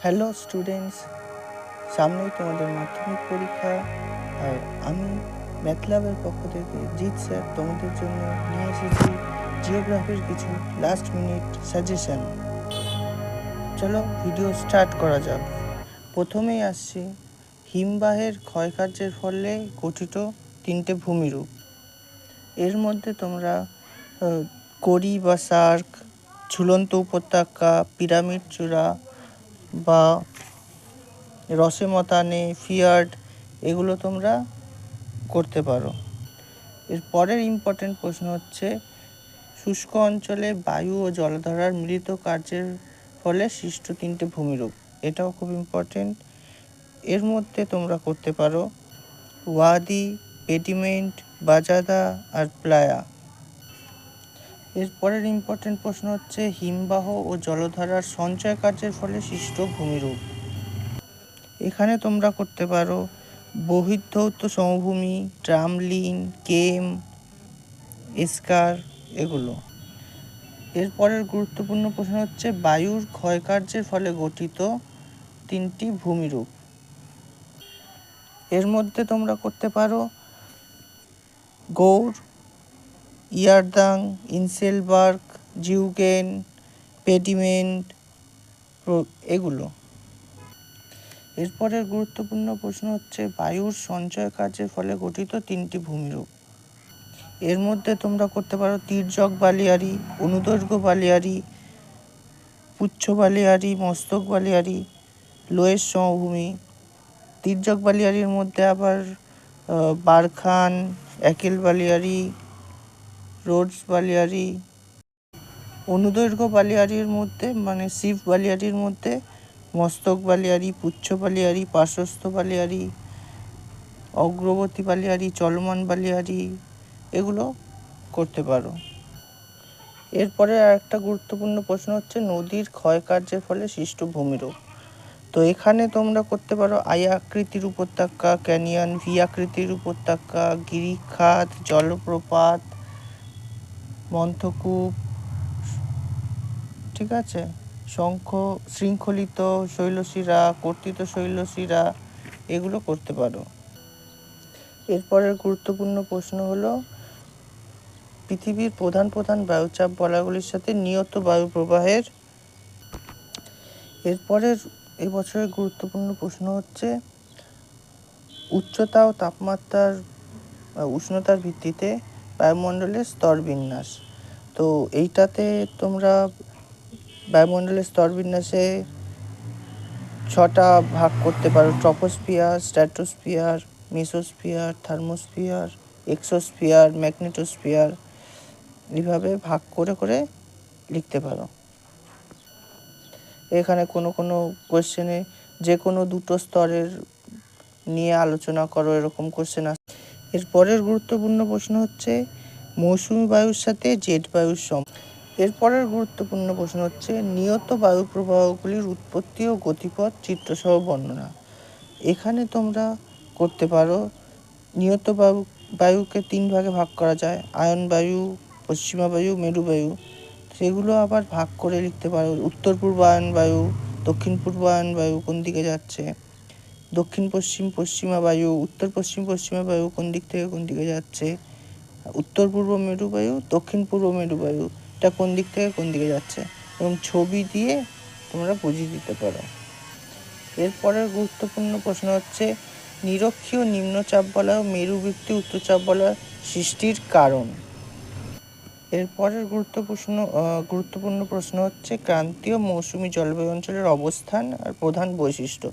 Hello students, সামনেই তোমাদের মাধ্যমিক পরীক্ষা। আর আমি ম্যাথল্যাবের পক্ষ থেকে জিৎ স্যার তোমাদের জন্য নিয়ে এসেছি জিওগ্রাফির কিছু লাস্ট মিনিট সাজেশন। চলো ভিডিও স্টার্ট করা যাক। প্রথমেই আসছি হিমবাহের ক্ষয়কার্যের ফলে গঠিত 3টে ভূমিরূপ। এর মধ্যে তোমরা করি বা সার্ক, ঝুলন্ত উপত্যকা, পিরামিড চূড়া বা রসেমতানে, ফিয়ার্ড, এগুলো তোমরা করতে পারো। এর পরের ইম্পর্টেন্ট প্রশ্ন হচ্ছে শুষ্ক অঞ্চলে বায়ু ও জলধারার মিলিত কার্যের ফলে সৃষ্ট 3টে ভূমিরূপ। এটাও খুব ইম্পর্টেন্ট। এর মধ্যে তোমরা করতে পারো ওয়াদি, পেডিমেন্ট, বাজাদা আর প্লায়া। এর পরের ইম্পর্টেন্ট প্রশ্ন হচ্ছে হিমবাহ ও জলধারার সঞ্চয় কার্যের ফলে সৃষ্ট ভূমিরূপ। এখানে তোমরা করতে পারো বহির্ধৌত সমভূমি, ট্রামলিন, কেম, এস্কার, এগুলো। এরপরের গুরুত্বপূর্ণ প্রশ্ন হচ্ছে বায়ুর ক্ষয়কার্যের ফলে গঠিত 3টি ভূমিরূপ। এর মধ্যে তোমরা করতে পারো Gaur, yardang, inselberg, zeugen, pediment, এগুলো। এরপরের গুরুত্বপূর্ণ প্রশ্ন হচ্ছে বায়ুর সঞ্চয় কার্যের ফলে গঠিত 3টি ভূমিরূপ। এর মধ্যে তোমরা করতে পারো তির্যক বালিয়ারি, অনুদৈর্ঘ্য বালিয়ারি, পুচ্ছ বালিয়ারি, মস্তক বালিয়ারি, লোয়ের সমভূমি। তির্যক বালিয়ারির মধ্যে আবার বারখান, একেল বালিয়ারি, রোডস বালিয়ারি। অনুদৈর্ঘ্য বালিয়ারির মধ্যে মানে শিব বালিয়ারির মধ্যে মস্তক বালিয়ারি, পুচ্ছ বালিয়ারি, পার্শ্বস্থ বালিয়ারি, অগ্রবর্তী বালিয়ারি, চলমান বালিয়ারি, এগুলো করতে পারো। এরপরে আর একটা গুরুত্বপূর্ণ প্রশ্ন হচ্ছে নদীর ক্ষয়কার্যের ফলে সৃষ্ট ভূমিরূপ। তো এখানে তোমরা করতে পারো আই আকৃতির উপত্যকা, ক্যানিয়ন, ভি আকৃতির উপত্যকা, গিরিখাত, জলপ্রপাত, মন্থকূপ, ঠিক আছে, শৃঙ্খলিত শৈলশিরা, কর্তিত শৈলশিরা, এগুলো করতে পারো। এরপরের গুরুত্বপূর্ণ প্রশ্ন হলো পৃথিবীর প্রধান প্রধান বায়ুচাপ বলয়গুলির সাথে নিয়ত বায়ু প্রবাহের। এরপরের এবছরের গুরুত্বপূর্ণ প্রশ্ন হচ্ছে উচ্চতা ও তাপমাত্রার উষ্ণতার ভিত্তিতে বায়ুমণ্ডলের স্তর বিন্যাস। তো এইটাতে তোমরা বায়ুমণ্ডলের স্তর বিন্যাসে 6টা ভাগ করতে পারো: troposphere, stratosphere, mesosphere, thermosphere, exosphere, magnetosphere, এইভাবে ভাগ করে করে লিখতে পারো। এখানে কোনো কোনো কোয়েশ্চেনে যে কোনো 2টো স্তরের নিয়ে আলোচনা করো, এরকম কোয়েশ্চেন আসে। এরপরের গুরুত্বপূর্ণ প্রশ্ন হচ্ছে মৌসুমি বায়ুর সাথে জেট বায়ুর এরপরের গুরুত্বপূর্ণ প্রশ্ন হচ্ছে নিয়ত বায়ু প্রবাহগুলির উৎপত্তি ও গতিপথ চিত্রসহ বর্ণনা। এখানে তোমরা করতে পারো নিয়ত বায়ুকে 3 ভাগে ভাগ করা যায়: আয়ন বায়ু, পশ্চিমা বায়ু, মেরু বায়ু। সেগুলো আবার ভাগ করে লিখতে পারো উত্তর পূর্ব আয়ন বায়ু, দক্ষিণ পূর্ব আয়ন বায়ু কোন দিকে যাচ্ছে, দক্ষিণ পশ্চিম পশ্চিমা বায়ু, উত্তর পশ্চিম পশ্চিমা বায়ু কোন দিক থেকে কোন দিকে যাচ্ছে, উত্তর পূর্ব মেরু বায়ু, দক্ষিণ পূর্ব মেরু বায়ু এটা কোন দিক থেকে কোন দিকে যাচ্ছে, এবং ছবি দিয়ে তোমরা বুঝিয়ে দিতে পারো। এরপরের গুরুত্বপূর্ণ প্রশ্ন হচ্ছে নিরক্ষীয় নিম্নচাপ বলয় ও মেরুবৃত্তি উচ্চচাপ বলয় সৃষ্টির কারণ। এরপরের গুরুত্বপূর্ণ প্রশ্ন হচ্ছে ক্রান্তীয় মৌসুমি জলবায়ু অঞ্চলের অবস্থান আর প্রধান বৈশিষ্ট্য।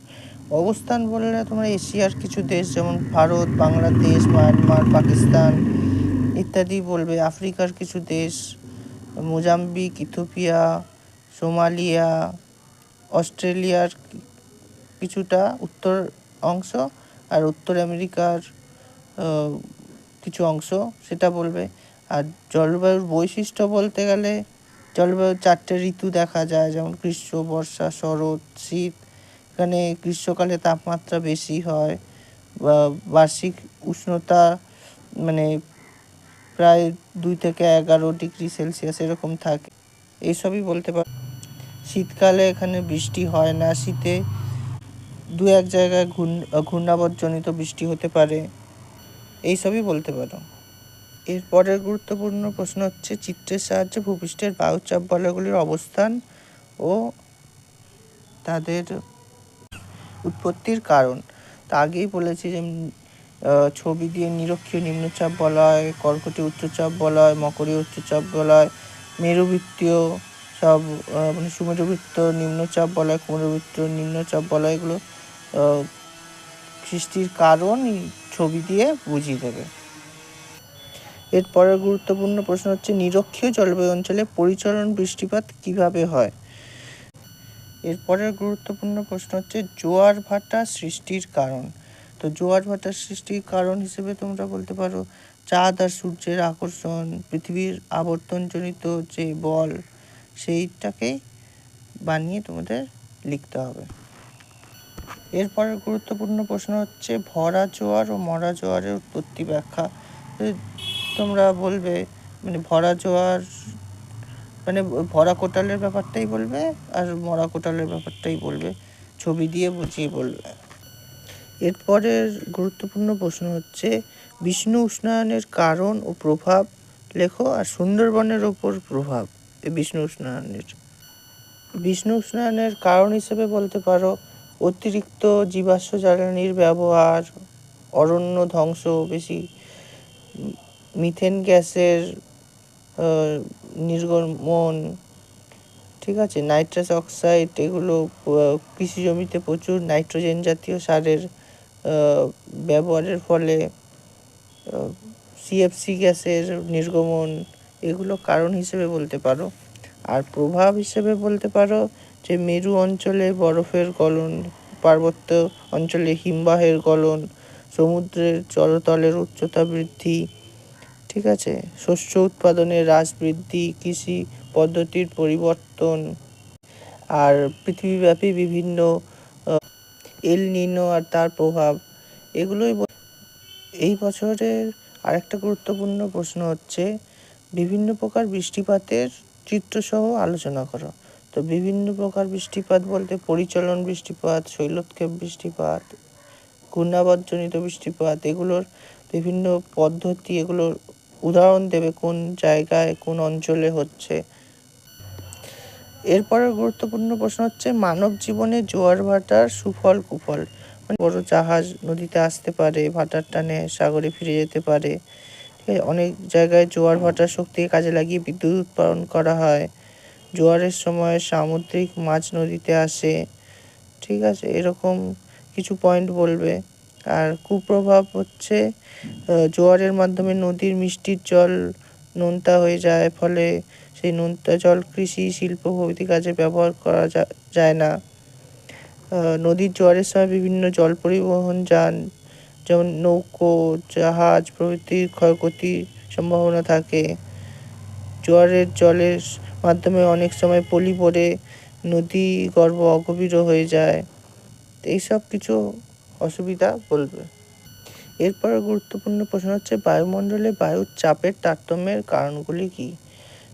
অবস্থান বললে তোমরা এশিয়ার কিছু দেশ যেমন ভারত, বাংলাদেশ, মায়ানমার, পাকিস্তান ইত্যাদি বলবে। আফ্রিকার কিছু দেশ মোজাম্বিক, ইথিওপিয়া, সোমালিয়া, অস্ট্রেলিয়ার কিছুটা উত্তর অংশ আর উত্তর আমেরিকার কিছু অংশ সেটা বলবে। আর জলবায়ুর বৈশিষ্ট্য বলতে গেলে জলবায়ুর 4টে ঋতু দেখা যায়, যেমন গ্রীষ্ম, বর্ষা, শরৎ, শীত। এখানে গ্রীষ্মকালে তাপমাত্রা বেশি হয়, বার্ষিক উষ্ণতা মানে প্রায় 2 থেকে 11 ডিগ্রি সেলসিয়াস এরকম থাকে, এইসবই বলতে পারো। শীতকালে এখানে বৃষ্টি হয় না, শীতে দু এক জায়গায় ঘূর্ণাবর্তজনিত বৃষ্টি হতে পারে, এইসবই বলতে পারো। এরপরের গুরুত্বপূর্ণ প্রশ্ন হচ্ছে চিত্রের সাহায্যে ভূপৃষ্ঠের বায়ুচাপ বলয়গুলির অবস্থান ও তাদের উৎপত্তির কারণ। তা আগেই বলেছি যে ছবি দিয়ে নিরক্ষীয় নিম্নচাপ বলয়, কর্কটীয় উচ্চচাপ বলয়, মকরীয় উচ্চচাপ বলয়, মেরুবৃত্তীয় সব মানে সুমেরুবৃত্ত নিম্নচাপ বলয়, কুমেরুবৃত্ত নিম্নচাপ বলয়, এগুলো সৃষ্টির কারণ ছবি দিয়ে বুঝিয়ে দেবে। এরপরের গুরুত্বপূর্ণ প্রশ্ন হচ্ছে নিরক্ষীয় জলবায়ু অঞ্চলে পরিচলন বৃষ্টিপাত কিভাবে হয়। এরপরের গুরুত্বপূর্ণ প্রশ্ন হচ্ছে জোয়ার ভাটা সৃষ্টির কারণ। তো জোয়ার ভাটার সৃষ্টির কারণ হিসেবে তোমরা বলতে পারো চাঁদ আর সূর্যের আকর্ষণ, পৃথিবীর আবর্তনজনিত যে বল, সেইটাকেই বানিয়ে তোমাদের লিখতে হবে। এরপরের গুরুত্বপূর্ণ প্রশ্ন হচ্ছে ভরা জোয়ার ও মরা জোয়ারের উৎপত্তি ব্যাখ্যা। তোমরা বলবে মানে ভরা জোয়ার মানে ভরা কোটালের ব্যাপারটাই বলবে আর মরা কোটালের ব্যাপারটাই বলবে, ছবি দিয়ে বুঝিয়ে বলবে। এরপরের গুরুত্বপূর্ণ প্রশ্ন হচ্ছে বিষ্ণু উষ্ণায়নের কারণ ও প্রভাব লেখো আর সুন্দরবনের ওপর প্রভাব বিষ্ণু উষ্ণায়নের কারণ হিসেবে বলতে পারো অতিরিক্ত জীবাশ্ম জ্বালানির ব্যবহার, অরণ্য ধ্বংস, বেশি মিথেন গ্যাসের নির্গমন, ঠিক আছে, নাইট্রাস অক্সাইড, এগুলো কৃষি জমিতে প্রচুর নাইট্রোজেন জাতীয় সারের ব্যবহারের ফলে সিএফসি গ্যাসের নির্গমন, এগুলো কারণ হিসেবে বলতে পারো। আর প্রভাব হিসেবে বলতে পারো যে মেরু অঞ্চলে বরফের গলন, পার্বত্য অঞ্চলে হিমবাহের গলন, সমুদ্রের জলতলের উচ্চতা বৃদ্ধি, ঠিক আছে, শস্য উৎপাদনের হ্রাস বৃদ্ধি, কৃষি পদ্ধতির পরিবর্তন, আর পৃথিবীব্যাপী বিভিন্ন এল নিনো আর তার প্রভাব, এগুলোই। এই বছরের আরেকটা গুরুত্বপূর্ণ প্রশ্ন হচ্ছে বিভিন্ন প্রকার বৃষ্টিপাতের চিত্রসহ আলোচনা করো। তো বিভিন্ন প্রকার বৃষ্টিপাত বলতে পরিচলন বৃষ্টিপাত, শৈলোৎক্ষেপ বৃষ্টিপাত, ঘূর্ণাবর্তজনিত বৃষ্টিপাত, এগুলোর বিভিন্ন পদ্ধতি, এগুলোর উদাহরণ দেবে কোন জায়গায় কোন অঞ্চলে হচ্ছে। এরপরের গুরুত্বপূর্ণ প্রশ্ন হচ্ছে মানব জীবনে জোয়ার ভাটার সুফল কুফল। বড় জাহাজ নদীতে আসতে পারে, ভাটার টানে সাগরে ফিরে যেতে পারে, ঠিক আছে। অনেক জায়গায় জোয়ার ভাটার শক্তিকে কাজে লাগিয়ে বিদ্যুৎ উৎপাদন করা হয়। জোয়ারের সময় সামুদ্রিক মাছ নদীতে আসে, ঠিক আছে, এরকম কিছু পয়েন্ট বলবে। আর কুপ্রভাব হচ্ছে জোয়ারের মাধ্যমে নদীর মিষ্টির জল নোনতা হয়ে যায়, ফলে সেই নোনতা জল কৃষি, শিল্প প্রভৃতি কাজে ব্যবহার করা যায় না। নদীর জোয়ারের সময় বিভিন্ন জল পরিবহন যান যেমন নৌকো, জাহাজ প্রভৃতির ক্ষয়ক্ষতির সম্ভাবনা থাকে। জোয়ারের জলের মাধ্যমে অনেক সময় পলি পড়ে নদী গর্ভ অগভীরও হয়ে যায়। এইসব কিছু অসুবিধা বলবে। এরপর গুরুত্বপূর্ণ প্রশ্ন হচ্ছে বায়ুমণ্ডলে বায়ুর চাপের তারতম্যের কারণগুলি কী।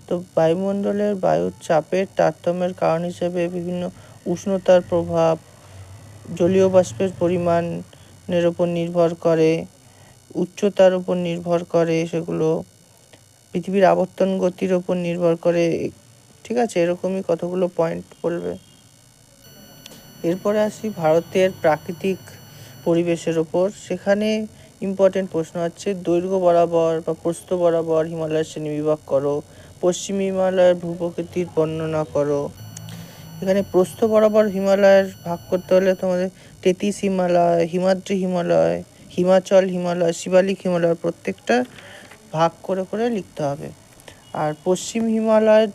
তো বায়ুমণ্ডলের বায়ুর চাপের তারতম্যের কারণ হিসেবে বিভিন্ন উষ্ণতার প্রভাব, জলীয় বাষ্পের পরিমাণের ওপর নির্ভর করে, উচ্চতার উপর নির্ভর করে, সেগুলো পৃথিবীর আবর্তন গতির ওপর নির্ভর করে, ঠিক আছে, এরকমই কতগুলো পয়েন্ট বলবে। এরপরে আসি ভারতের প্রাকৃতিক পরিবেশের ওপর। সেখানে ইম্পর্টেন্ট প্রশ্ন হচ্ছে দৈর্ঘ্য বরাবর বা প্রস্থ বরাবর হিমালয়ের শ্রেণীবিভাগ করো, পশ্চিম হিমালয়ের ভূপ্রকৃতির বর্ণনা করো। এখানে প্রস্থ বরাবর হিমালয়ের ভাগ করতে হলে তোমাদের তেতিস হিমালয়, হিমাদ্রি হিমালয়, হিমাচল হিমালয়, শিবালিক হিমালয়, প্রত্যেকটা ভাগ করে করে লিখতে হবে। আর পশ্চিম হিমালয়ের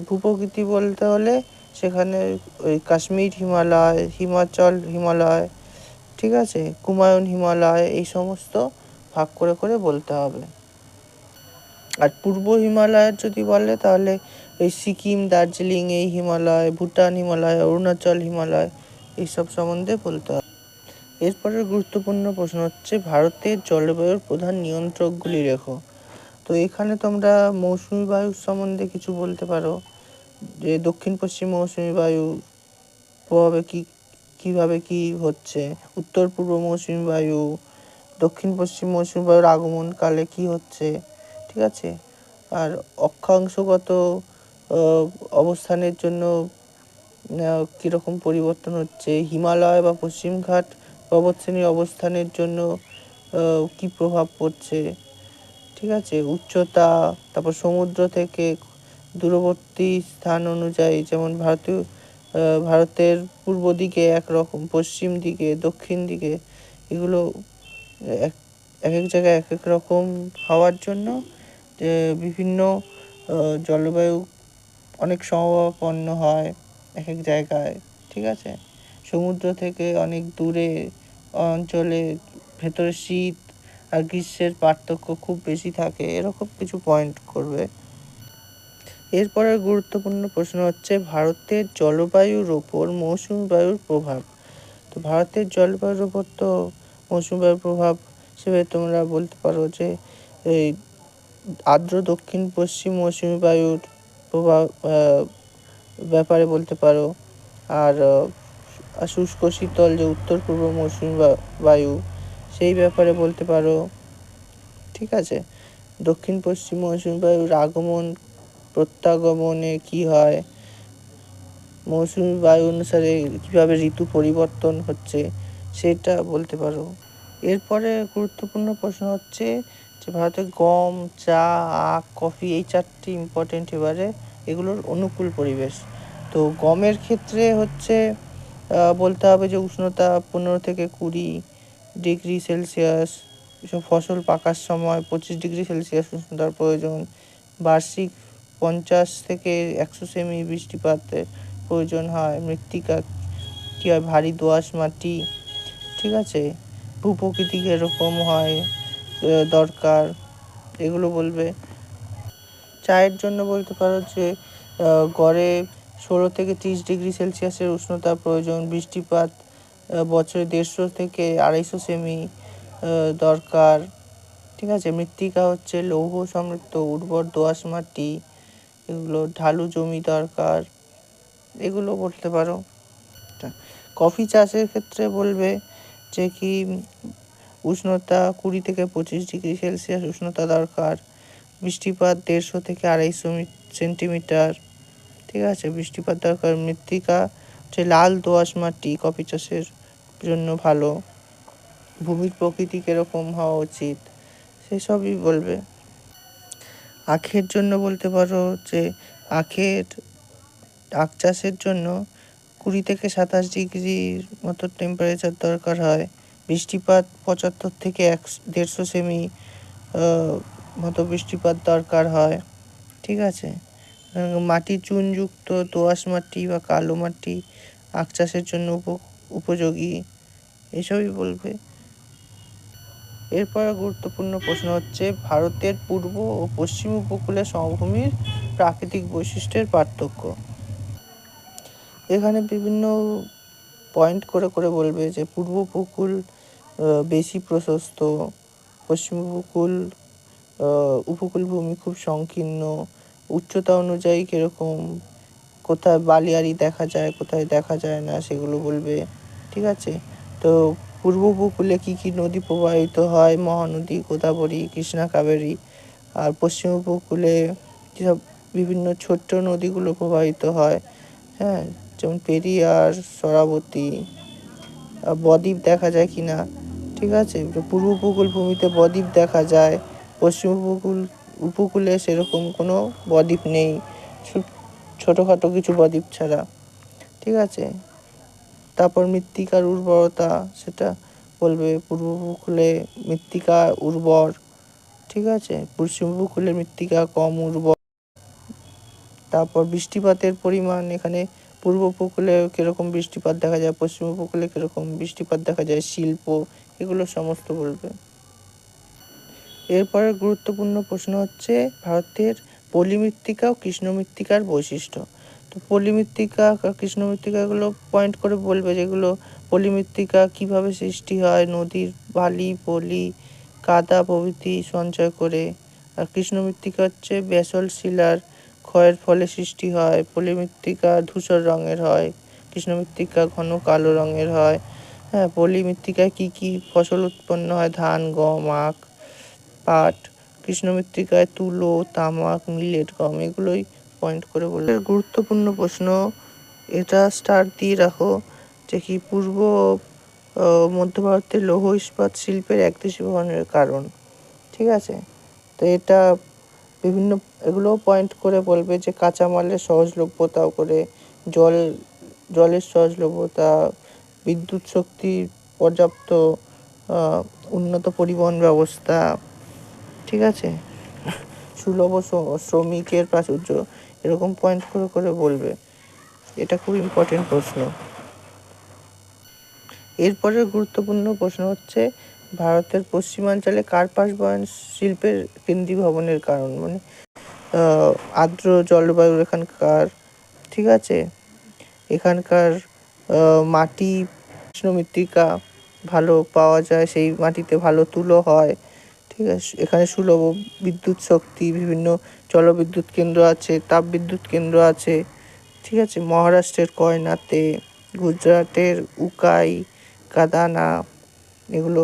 ভূপ্রকৃতি বলতে হলে সেখানে ওই কাশ্মীর হিমালয়, হিমাচল হিমালয়, ঠিক আছে, কুমায়ুন হিমালয়, এই সমস্ত ভাগ করে করে বলতে হবে। আর পূর্ব হিমালয়ের যদি বলে তাহলে এই সিকিম, দার্জিলিং, এই হিমালয়, ভুটান হিমালয়, অরুণাচল হিমালয়, এইসব সম্বন্ধে বলতে হবে। এরপরের গুরুত্বপূর্ণ প্রশ্ন হচ্ছে ভারতের জলবায়ুর প্রধান নিয়ন্ত্রকগুলি লেখো। তো এখানে তোমরা মৌসুমি বায়ুর সম্বন্ধে কিছু বলতে পারো, যে দক্ষিণ পশ্চিম মৌসুমি বায়ু প্রভাবে কীভাবে কী হচ্ছে, উত্তর পূর্ব মৌসুমি বায়ু, দক্ষিণ পশ্চিম মৌসুমি বায়ুর আগমনকালে কী হচ্ছে, ঠিক আছে। আর অক্ষাংশগত অবস্থানের জন্য কীরকম পরিবর্তন হচ্ছে, হিমালয় বা পশ্চিমঘাট পর্বতশ্রেণীর অবস্থানের জন্য কী প্রভাব পড়ছে, ঠিক আছে। উচ্চতা, তারপর সমুদ্র থেকে দূরবর্তী স্থান অনুযায়ী, যেমন ভারতের পূর্ব দিকে একরকম, পশ্চিম দিকে, দক্ষিণ দিকে, এগুলো এক এক জায়গায় এক এক রকম হওয়ার জন্য বিভিন্ন জলবায়ু অনেক সমভাবাপন্ন হয় এক এক জায়গায়, ঠিক আছে। সমুদ্র থেকে অনেক দূরে অঞ্চলে ভেতরে শীত আর গ্রীষ্মের পার্থক্য খুব বেশি থাকে, এরকম কিছু পয়েন্ট করবে। এরপরের গুরুত্বপূর্ণ প্রশ্ন হচ্ছে ভারতের জলবায়ুর ওপর মৌসুমি বায়ুর প্রভাব। তো ভারতের জলবায়ুর ওপর তো মৌসুমি বায়ুর প্রভাব হিসেবে তোমরা বলতে পারো যে এই আর্দ্র দক্ষিণ পশ্চিম মৌসুমি বায়ুর প্রভাব ব্যাপারে বলতে পারো। আর শুষ্ক শীতল যে উত্তর পূর্ব মৌসুমি বায়ু, সেই ব্যাপারে বলতে পারো, ঠিক আছে। দক্ষিণ পশ্চিম মৌসুমি বায়ুর আগমন প্রত্যাগমনে কি হয়, মৌসুমি বায়ু অনুসারে কীভাবে ঋতু পরিবর্তন হচ্ছে, সেটা বলতে পারো। এরপরে গুরুত্বপূর্ণ প্রশ্ন হচ্ছে যে ভারতে গম, চা, আখ, কফি, এই 4টি ইম্পর্টেন্ট। এবারে এগুলোর অনুকূল পরিবেশ। তো গমের ক্ষেত্রে হচ্ছে বলতে হবে যে উষ্ণতা 15 থেকে 20 ডিগ্রি সেলসিয়াস, এসব ফসল পাকার সময় 25 ডিগ্রি সেলসিয়াস উষ্ণতার প্রয়োজন। বার্ষিক 50 থেকে 100 সেমি বৃষ্টিপাতের প্রয়োজন হয়। মৃত্তিকা কী হয়, ভারী দোআঁশ মাটি, ঠিক আছে। ভূপ্রকৃতি এরকম হয় দরকার, এগুলো বলবে। চায়ের জন্য বলতে পারো যে গড়ে 16 থেকে 30 ডিগ্রি সেলসিয়াসের উষ্ণতা প্রয়োজন। বৃষ্টিপাত বছরে 150 থেকে 250 সেমি দরকার, ঠিক আছে। মৃত্তিকা হচ্ছে লৌহ সমৃদ্ধ উর্বর দোআঁশ মাটি, এগুলো ঢালু জমি দরকার, এগুলো বলতে পারো। কফি চাষের ক্ষেত্রে বলবে যে কি উষ্ণতা 20 থেকে 25 ডিগ্রি সেলসিয়াস উষ্ণতা দরকার। বৃষ্টিপাত 150 থেকে 250 সেন্টিমিটার, ঠিক আছে, বৃষ্টিপাত দরকার। মৃত্তিকা হচ্ছে লাল দোআঁশ মাটি কফি চাষের জন্য ভালো। ভূমির প্রকৃতি কীরকম হওয়া উচিত, সেসবই বলবে। আখের জন্য বলতে পারো যে আখ চাষের জন্য 20 থেকে 27 ডিগ্রির মতো টেম্পারেচার দরকার হয়। বৃষ্টিপাত 75 থেকে 150 সেমি মতো বৃষ্টিপাত দরকার হয়, ঠিক আছে। মাটি চুনযুক্ত দোআঁশ মাটি বা কালো মাটি আখ চাষের জন্য উপযোগী, এসবই বলবে। এরপর গুরুত্বপূর্ণ প্রশ্ন হচ্ছে ভারতের পূর্ব ও পশ্চিম উপকূলের সমভূমির প্রাকৃতিক বৈশিষ্ট্যের পার্থক্য। এখানে বিভিন্ন পয়েন্ট করে করে বলবে যে পূর্ব উপকূল বেশি প্রশস্ত, পশ্চিম উপকূল ভূমি খুব সংকীর্ণ, উচ্চতা অনুযায়ী কীরকম, কোথায় বালিয়াড়ি দেখা যায় কোথায় দেখা যায় না, সেগুলো বলবে, ঠিক আছে। তো পূর্ব উপকূলে কী কী নদী প্রবাহিত হয়, মহানদী, গোদাবরী, কৃষ্ণা, কাবেরী। আর পশ্চিম উপকূলে যেসব বিভিন্ন ছোট্ট নদীগুলো প্রবাহিত হয়, হ্যাঁ, যেমন পেরিয়ার, সরাবতী। বদ্বীপ দেখা যায় কি না, ঠিক আছে। পূর্ব উপকূল ভূমিতে বদ্বীপ দেখা যায়, পশ্চিম উপকূলে সেরকম কোনো বদ্বীপ নেই, ছোটোখাটো কিছু বদ্বীপ ছাড়া, ঠিক আছে। তারপর মৃত্তিকার উর্বরতা, সেটা বলবে পূর্ব উপকূলে মৃত্তিকা উর্বর, ঠিক আছে, পশ্চিম উপকূলে মৃত্তিকা কম উর্বর। তারপর বৃষ্টিপাতের পরিমাণ, এখানে পূর্ব উপকূলে কীরকম বৃষ্টিপাত দেখা যায়, পশ্চিম উপকূলে কীরকম বৃষ্টিপাত দেখা যায়, শিল্প, এগুলো সমস্ত বলবে। এরপরে গুরুত্বপূর্ণ প্রশ্ন হচ্ছে ভারতের পলি মৃত্তিকা ও কৃষ্ণ মৃত্তিকার বৈশিষ্ট্য। তো পলি মৃত্তিকা কৃষ্ণ মৃত্তিকাগুলো পয়েন্ট করে বলবে, যেগুলো পলি মৃত্তিকা কীভাবে সৃষ্টি হয়, নদীর বালি, পলি, কাদা প্রভৃতি সঞ্চয় করে। আর কৃষ্ণ মৃত্তিকা হচ্ছে ব্যাসল্ট শিলার ক্ষয়ের ফলে সৃষ্টি হয়। পলি মৃত্তিকা ধূসর রঙের হয়, কৃষ্ণ মৃত্তিকা ঘন কালো রঙের হয়। হ্যাঁ, পলি মৃত্তিকায় কী কী ফসল উৎপন্ন হয়? ধান, গম, আখ, পাট। কৃষ্ণ মৃত্তিকায় তুলো, তামাক, মিলেট, গম। এগুলোই পয়েন্ট করে বলবে। গুরুত্বপূর্ণ প্রশ্ন, এটা স্টার দিয়ে রাখো যে কি পূর্ব মধ্য ভারতের লৌহ ইস্পাত শিল্পের একদেশীকরণের কারণ। ঠিক আছে, তো এটা বিভিন্ন এগুলোও পয়েন্ট করে বলবে যে কাঁচামালের সহজলভ্যতা করে, জলের সহজলভ্যতা, বিদ্যুৎ শক্তির পর্যাপ্ত, উন্নত পরিবহন ব্যবস্থা। ঠিক আছে, সুলভ শ্রমিকের প্রাচুর্য, এরকম পয়েন্ট করে করে বলবে। এটা খুব ইম্পর্টেন্ট প্রশ্ন। এরপরের গুরুত্বপূর্ণ প্রশ্ন হচ্ছে ভারতের পশ্চিমাঞ্চলে কার্পাস বয়ন শিল্পের কেন্দ্রীভবনের কারণ। মানে আর্দ্র জলবায়ু এখানকার। ঠিক আছে, এখানকার মাটি, কৃষ্ণ মৃত্তিকা ভালো পাওয়া যায়, সেই মাটিতে ভালো তুলো হয়। ঠিক আছে, এখানে সুলভ বিদ্যুৎ শক্তি, বিভিন্ন জলবিদ্যুৎ কেন্দ্র আছে, তাপবিদ্যুৎ কেন্দ্র আছে। ঠিক আছে, মহারাষ্ট্রের কয়নাতে, গুজরাটের উকাই, কাদানা, এগুলো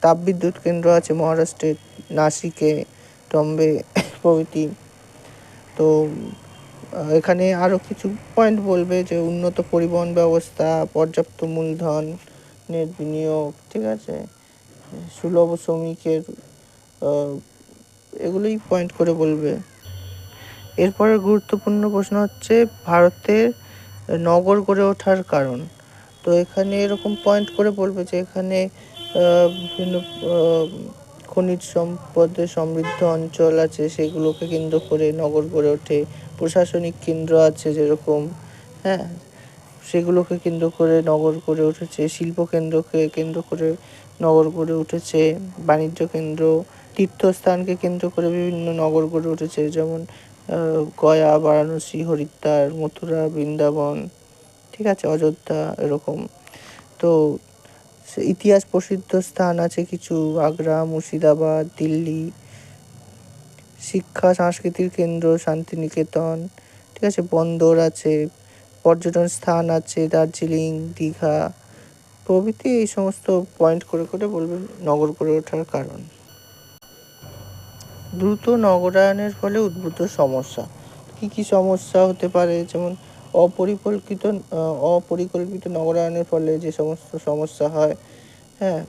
তাপবিদ্যুৎ কেন্দ্র আছে। মহারাষ্ট্রের নাসিকে, টম্বে প্রভৃতি। তো এখানে আরও কিছু পয়েন্ট বলবে যে উন্নত পরিবহন ব্যবস্থা, পর্যাপ্ত মূলধনের বিনিয়োগ। ঠিক আছে, সুলভ শ্রমিকের, এগুলোই পয়েন্ট করে বলবে। এরপরে গুরুত্বপূর্ণ প্রশ্ন হচ্ছে ভারতের নগর গড়ে ওঠার কারণ। তো এখানে এরকম পয়েন্ট করে বলবে যে এখানে বিভিন্ন খনিজ সম্পদে সমৃদ্ধ অঞ্চল আছে, সেগুলোকে কেন্দ্র করে নগর গড়ে ওঠে। প্রশাসনিক কেন্দ্র আছে যেরকম, হ্যাঁ, সেগুলোকে কেন্দ্র করে নগর গড়ে উঠেছে। শিল্প কেন্দ্রকে কেন্দ্র করে নগর গড়ে উঠেছে। বাণিজ্য কেন্দ্র, তীর্থস্থানকে কেন্দ্র করে বিভিন্ন নগর গড়ে উঠেছে, যেমন গয়া, বারাণসী, হরিদ্বার, মথুরা, বৃন্দাবন। ঠিক আছে, অযোধ্যা, এরকম। তো ইতিহাস প্রসিদ্ধ স্থান আছে কিছু, আগ্রা, মুর্শিদাবাদ, দিল্লি। শিক্ষা সাংস্কৃতিক কেন্দ্র, শান্তিনিকেতন। ঠিক আছে, বন্দর আছে, পর্যটন স্থান আছে, দার্জিলিং, দীঘা প্রভৃতি। এই সমস্ত পয়েন্ট করে করে বলবে নগর গড়ে ওঠার কারণ। দ্রুত নগরায়নের ফলে উদ্ভূত সমস্যা। কী কী সমস্যা হতে পারে? যেমন অপরিকল্পিত নগরায়নের ফলে যে সমস্ত সমস্যা হয়, হ্যাঁ,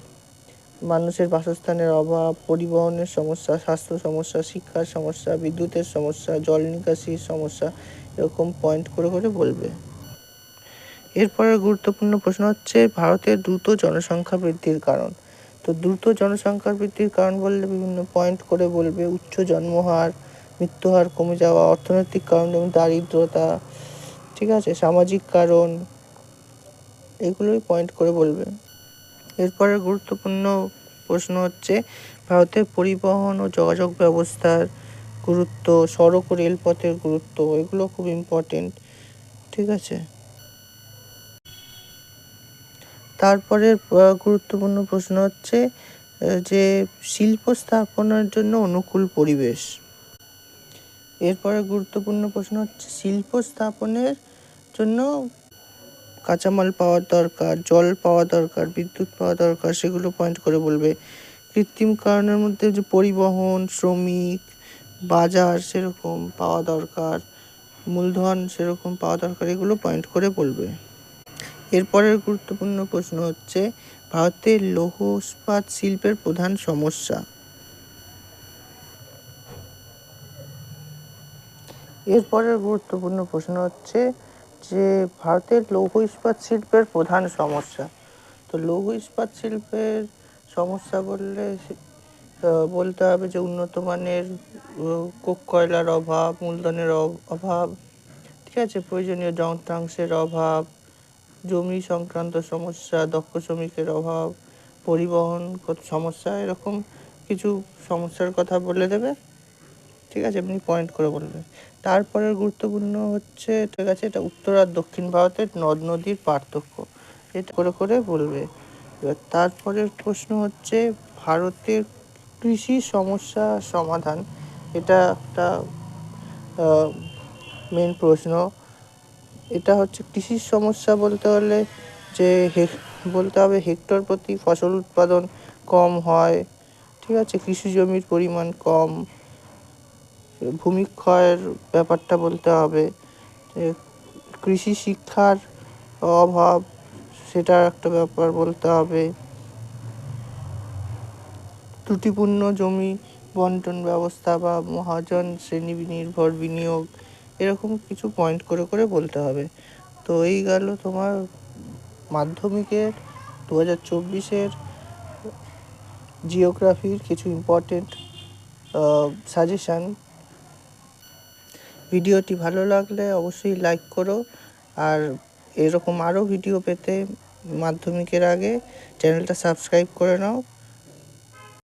মানুষের বাসস্থানের অভাব, পরিবহনের সমস্যা, স্বাস্থ্য সমস্যা, শিক্ষার সমস্যা, বিদ্যুতের সমস্যা, জল নিকাশির সমস্যা, এরকম পয়েন্ট করে করে বলবে। এরপরে গুরুত্বপূর্ণ প্রশ্ন হচ্ছে ভারতের দ্রুত জনসংখ্যা বৃদ্ধির কারণ। তো দ্রুত জনসংখ্যা বৃদ্ধির কারণ বললে বিভিন্ন পয়েন্ট করে বলবে। উচ্চ জন্মহার, মৃত্যুহার কমে যাওয়া, অর্থনৈতিক কারণ যেমন দারিদ্রতা। ঠিক আছে, সামাজিক কারণ, এগুলোই পয়েন্ট করে বলবে। এরপরে গুরুত্বপূর্ণ প্রশ্ন হচ্ছে ভারতের পরিবহন ও যোগাযোগ ব্যবস্থার গুরুত্ব, সড়ক ও রেলপথের গুরুত্ব, এগুলো খুব ইম্পর্টেন্ট। ঠিক আছে, তারপরে গুরুত্বপূর্ণ প্রশ্ন হচ্ছে যে শিল্প স্থাপনের জন্য অনুকূল পরিবেশ। এরপরে গুরুত্বপূর্ণ প্রশ্ন হচ্ছে শিল্প স্থাপনের জন্য কাঁচামাল পাওয়া দরকার, জল পাওয়া দরকার, বিদ্যুৎ পাওয়া দরকার, সেগুলো পয়েন্ট করে বলবে। কৃত্রিম কারণের মধ্যে যে পরিবহন, শ্রমিক, বাজার সেরকম পাওয়া দরকার, মূলধন সেরকম পাওয়া দরকার, এগুলো পয়েন্ট করে বলবে। এরপরের গুরুত্বপূর্ণ প্রশ্ন হচ্ছে ভারতের লৌহ ইস্পাত শিল্পের প্রধান সমস্যা। এরপরের গুরুত্বপূর্ণ প্রশ্ন হচ্ছে যে ভারতের লৌহ ইস্পাত শিল্পের প্রধান সমস্যা। তো লৌহ ইস্পাত শিল্পের সমস্যা বলতে হবে যে উন্নত মানের কোক কয়লার অভাব, মূলধনের অভাব। ঠিক আছে, প্রয়োজনীয় যন্ত্রাংশের অভাব, জমি সংক্রান্ত সমস্যা, দক্ষ শ্রমিকের অভাব, পরিবহনগত সমস্যা, এরকম কিছু সমস্যার কথা বলে দেবে। ঠিক আছে, আপনি পয়েন্ট করে বলবেন। তারপরের গুরুত্বপূর্ণ হচ্ছে, ঠিক আছে, এটা উত্তর আর দক্ষিণ ভারতের নদ নদীর পার্থক্য, এটা করে করে বলবে। এবার তারপরের প্রশ্ন হচ্ছে ভারতের কৃষি সমস্যা সমাধান। এটা একটা মেন প্রশ্ন। এটা হচ্ছে কৃষির সমস্যা বলতে হলে যে বলতে হবে হেক্টর প্রতি ফসল উৎপাদন কম হয়, ঠিক আছে, কৃষি জমির পরিমাণ কম, ভূমিক্ষয়ের ব্যাপারটা বলতে হবে, কৃষি শিক্ষার অভাব সেটার একটা ব্যাপার বলতে হবে, ত্রুটিপূর্ণ জমি বন্টন ব্যবস্থা বা মহাজন শ্রেণী নির্ভর বিনিয়োগ, এরকম কিছু পয়েন্ট করে করে বলতে হবে। তো এই গেল তোমার মাধ্যমিকের 2024-এর জিওগ্রাফির কিছু ইম্পর্টেন্ট সাজেশান। ভিডিওটি ভালো লাগলে অবশ্যই লাইক করো, আর এরকম আরও ভিডিও পেতে মাধ্যমিকের আগে চ্যানেলটা সাবস্ক্রাইব করে নাও।